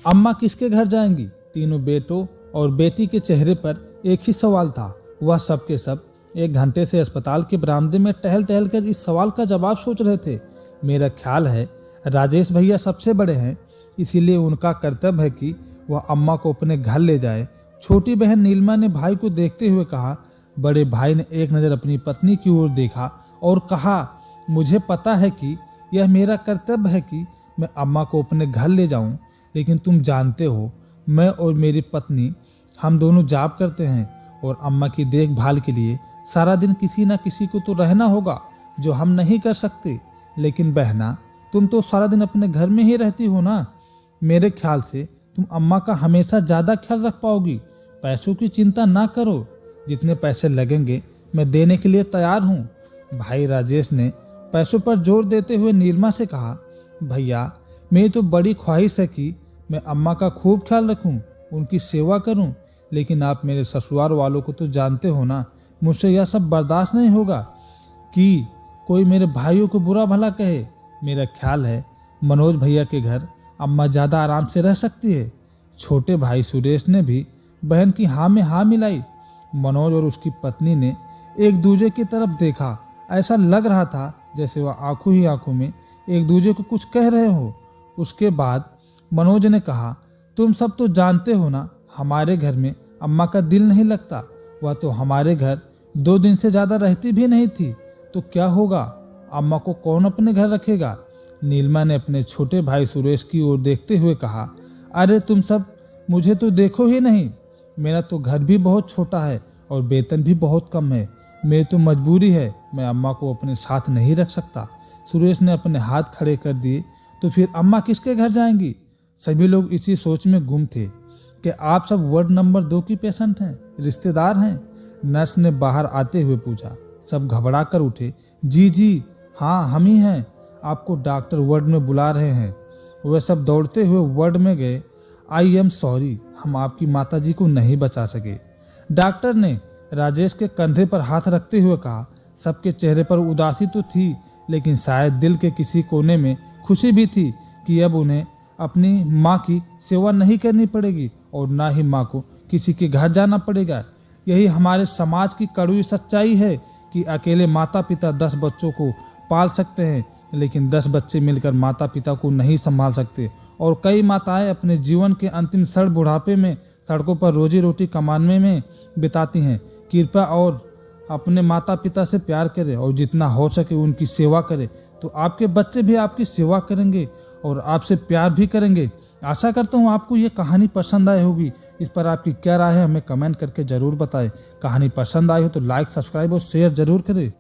अम्मा किसके घर जाएंगी? तीनों बेटों और बेटी के चेहरे पर एक ही सवाल था। वह सब के सब 1 घंटे से अस्पताल के बरामदे में टहल टहल कर इस सवाल का जवाब सोच रहे थे। मेरा ख्याल है राजेश भैया सबसे बड़े हैं, इसीलिए उनका कर्तव्य है कि वह अम्मा को अपने घर ले जाए। छोटी बहन नीलिमा ने भाई को देखते हुए कहा। बड़े भाई ने एक नज़र अपनी पत्नी की ओर देखा और कहा, मुझे पता है कि यह मेरा कर्तव्य है कि मैं अम्मा को अपने घर ले जाऊं, लेकिन तुम जानते हो मैं और मेरी पत्नी हम दोनों जॉब करते हैं और अम्मा की देखभाल के लिए सारा दिन किसी न किसी को तो रहना होगा, जो हम नहीं कर सकते। लेकिन बहना, तुम तो सारा दिन अपने घर में ही रहती हो ना। मेरे ख्याल से तुम अम्मा का हमेशा ज़्यादा ख्याल रख पाओगी। पैसों की चिंता ना करो, जितने पैसे लगेंगे मैं देने के लिए तैयार हूँ। भाई राजेश ने पैसों पर जोर देते हुए नीलिमा से कहा, भैया मेरी तो बड़ी ख्वाहिश है कि मैं अम्मा का खूब ख्याल रखूं, उनकी सेवा करूं, लेकिन आप मेरे ससुराल वालों को तो जानते हो ना, मुझसे यह सब बर्दाश्त नहीं होगा कि कोई मेरे भाइयों को बुरा भला कहे। मेरा ख्याल है मनोज भैया के घर अम्मा ज़्यादा आराम से रह सकती है। छोटे भाई सुरेश ने भी बहन की हाँ में हाँ मिलाई। मनोज और उसकी पत्नी ने एक दूसरे की तरफ देखा। ऐसा लग रहा था जैसे वह आंखों ही आंखों में एक दूसरे को कुछ कह रहे हो। उसके बाद मनोज ने कहा, तुम सब तो जानते हो ना, हमारे घर में अम्मा का दिल नहीं लगता। वह तो हमारे घर 2 दिन से ज़्यादा रहती भी नहीं थी, तो क्या होगा? अम्मा को कौन अपने घर रखेगा? नीलिमा ने अपने छोटे भाई सुरेश की ओर देखते हुए कहा, अरे तुम सब मुझे तो देखो ही नहीं, मेरा तो घर भी बहुत छोटा है और वेतन भी बहुत कम है। मेरी तो मजबूरी है, मैं अम्मा को अपने साथ नहीं रख सकता। सुरेश ने अपने हाथ खड़े कर दिए। तो फिर अम्मा किसके घर जाएंगी? सभी लोग इसी सोच में गुम थे कि आप सब वार्ड नंबर 2 की पेशेंट हैं, रिश्तेदार हैं। नर्स ने बाहर आते हुए पूछा। सब घबरा कर उठे। जी जी हाँ, हम ही हैं, आपको डॉक्टर वार्ड में बुला रहे हैं। वे सब दौड़ते हुए वार्ड में गए। आई एम सॉरी, हम आपकी माताजी को नहीं बचा सके, डॉक्टर ने राजेश के कंधे पर हाथ रखते हुए कहा। सबके चेहरे पर उदासी तो थी, लेकिन शायद दिल के किसी कोने में खुशी भी थी कि अब उन्हें अपनी माँ की सेवा नहीं करनी पड़ेगी और ना ही माँ को किसी के घर जाना पड़ेगा। यही हमारे समाज की कड़वी सच्चाई है कि अकेले माता पिता 10 बच्चों को पाल सकते हैं, लेकिन 10 बच्चे मिलकर माता पिता को नहीं संभाल सकते। और कई माताएं अपने जीवन के अंतिम क्षण बुढ़ापे में सड़कों पर रोजी रोटी कमाने में बिताती हैं। कृपया और अपने माता पिता से प्यार करें और जितना हो सके उनकी सेवा करें, तो आपके बच्चे भी आपकी सेवा करेंगे और आपसे प्यार भी करेंगे। आशा करता हूँ आपको ये कहानी पसंद आई होगी। इस पर आपकी क्या राय है हमें कमेंट करके ज़रूर बताएं। कहानी पसंद आई हो तो लाइक, सब्सक्राइब और शेयर ज़रूर करें।